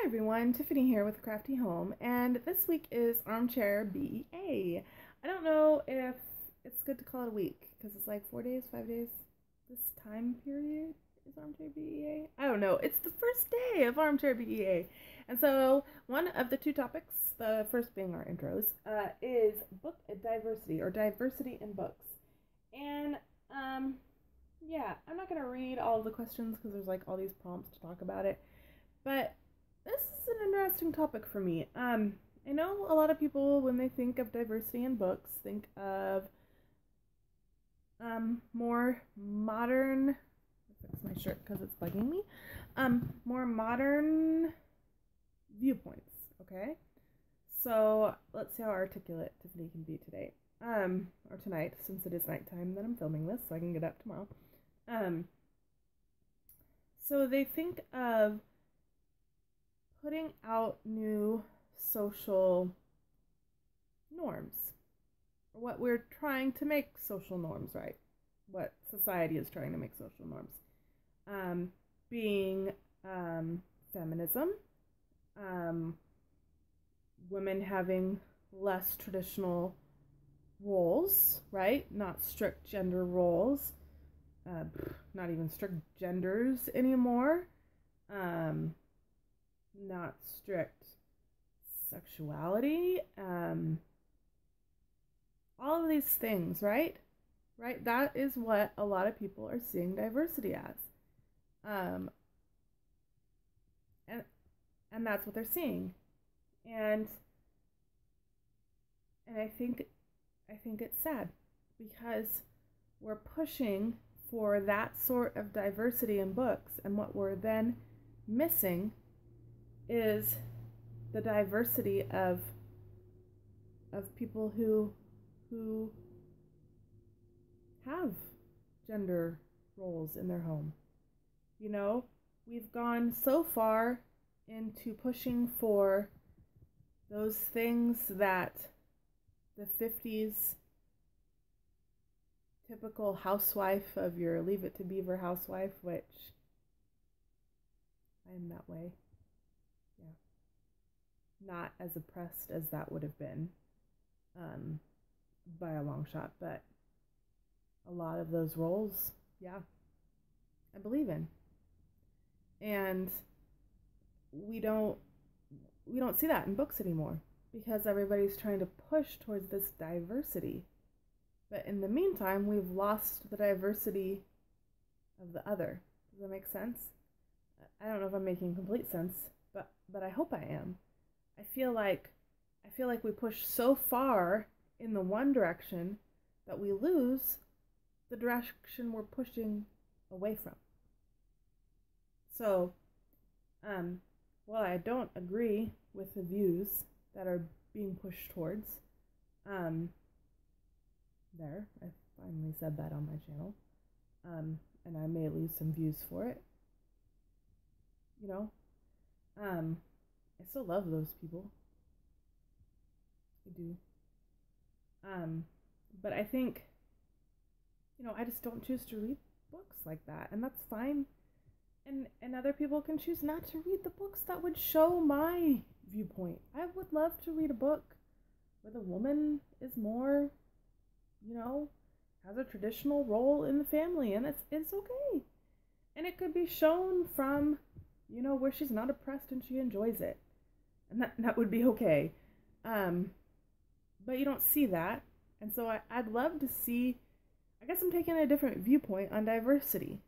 Hi everyone, Tiffany here with Crafty Home, and this week is Armchair BEA. I don't know if it's good to call it a week because it's like 4 days, 5 days. This time period is Armchair BEA. I don't know. It's the first day of Armchair BEA, and so one of the two topics, the first being our intros, is book diversity or diversity in books. And yeah, I'm not gonna read all of the questions because there's like all these prompts to talk about it, but this is an interesting topic for me. I know a lot of people, when they think of diversity in books, think of more modern. Fix my shirt because it's bugging me. More modern viewpoints. Okay, so let's see how articulate Tiffany can be today. Or tonight, since it is nighttime that I'm filming this, so I can get up tomorrow. So they think of putting out new social norms, or what we're trying to make social norms, right? What society is trying to make social norms, being feminism, women having less traditional roles, right? Not strict gender roles, not even strict genders anymore. Not strict sexuality, all of these things, right? Right? That is what a lot of people are seeing diversity as. Um, and and that's what they're seeing. And and I think it's sad because we're pushing for that sort of diversity in books, and what we're then missing is the diversity of people who have gender roles in their home. You know, we've gone so far into pushing for those things that the 50s typical housewife of your Leave It to Beaver housewife, which I am that way. Yeah. Not as oppressed as that would have been, by a long shot, but a lot of those roles, yeah, I believe in. And we don't see that in books anymore because everybody's trying to push towards this diversity. But in the meantime, we've lost the diversity of the other. Does that make sense? I don't know if I'm making complete sense, but I hope I am. I feel like we push so far in the one direction that we lose the direction we're pushing away from. So, while I don't agree with the views that are being pushed towards, there, I finally said that on my channel, and I may lose some views for it. You know, I still love those people. I do. But I think, I just don't choose to read books like that, and that's fine. And other people can choose not to read the books that would show my viewpoint. I would love to read a book where the woman is more, has a traditional role in the family, and it's okay. And it could be shown from, where she's not oppressed and she enjoys it. And that would be okay. But you don't see that. And so I'd love to see, I guess I'm taking a different viewpoint on diversity.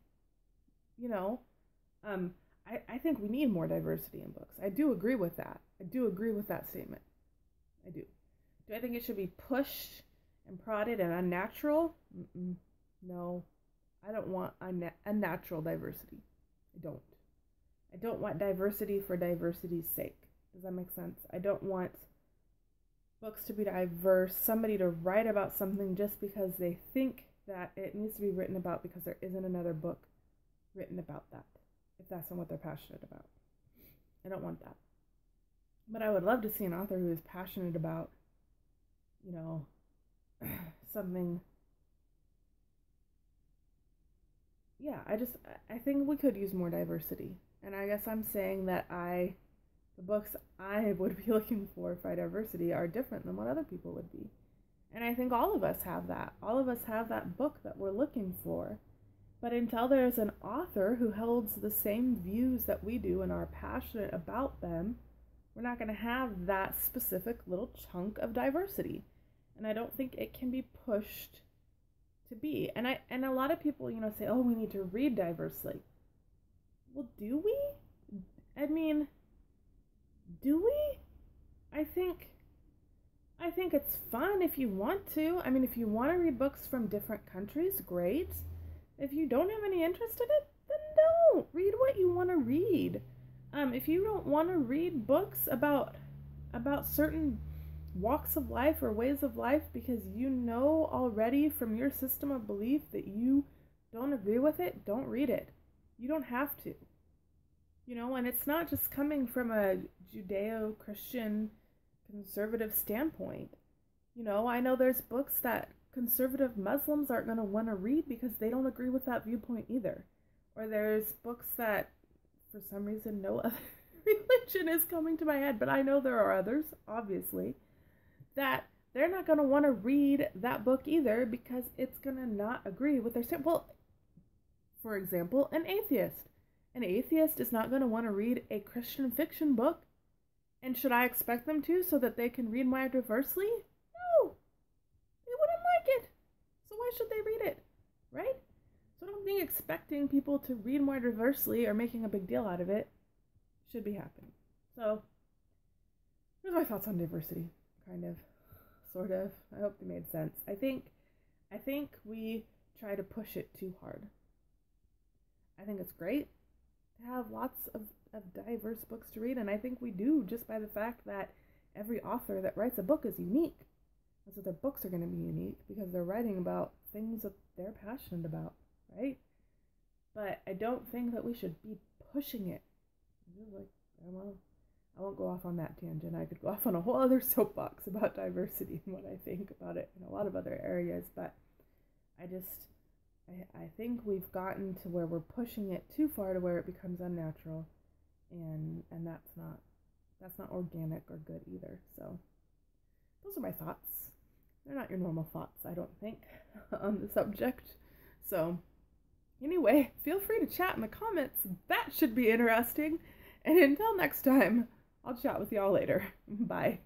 I think we need more diversity in books. I do agree with that. I do agree with that statement. I do. Do I think it should be pushed and prodded and unnatural? No. I don't want unnatural diversity. I don't. I don't want diversity for diversity's sake. Does that make sense? I don't want books to be diverse, somebody to write about something just because they think that it needs to be written about because there isn't another book written about that, if that's not what they're passionate about. I don't want that. But I would love to see an author who is passionate about, something. Yeah, I think we could use more diversity. And I guess I'm saying that I The books I would be looking for diversity are different than what other people would be. And I think all of us have that. All of us have that book that we're looking for. But until there's an author who holds the same views that we do and are passionate about them, we're not going to have that specific little chunk of diversity. And I don't think it can be pushed to be. And a lot of people, say, "Oh, we need to read diversely." Well, do we? I mean, do we? I think it's fun if you want to. I mean, if you want to read books from different countries, great. If you don't have any interest in it, then don't. Read what you want to read. If you don't want to read books about certain walks of life or ways of life because you know already from your system of belief that you don't agree with it, don't read it. You don't have to. And it's not just coming from a Judeo-Christian conservative standpoint. I know there's books that conservative Muslims aren't going to want to read because they don't agree with that viewpoint either. Or there's books that, for some reason, no other religion is coming to my head, but I know there are others, obviously, that they're not going to want to read that book either because it's going to not agree with their stand. Well, for example, an atheist. An atheist is not going to want to read a Christian fiction book. And should I expect them to so that they can read more diversely? No. They wouldn't like it. So why should they read it? Right? So I don't think expecting people to read more diversely or making a big deal out of it should be happening. So here's my thoughts on diversity. Kind of. Sort of. I hope they made sense. I think we try to push it too hard. I think it's great to have lots of diverse books to read, and I think we do just by the fact that every author that writes a book is unique. And so their books are going to be unique because they're writing about things that they're passionate about, right? But I don't think that we should be pushing it. I won't go off on that tangent. I could go off on a whole other soapbox about diversity and what I think about it in a lot of other areas, but I think we've gotten to where we're pushing it too far to where it becomes unnatural, and that's not organic or good either. So those are my thoughts. They're not your normal thoughts, I don't think, on the subject. So anyway, feel free to chat in the comments. That should be interesting. And until next time, I'll chat with y'all later. Bye.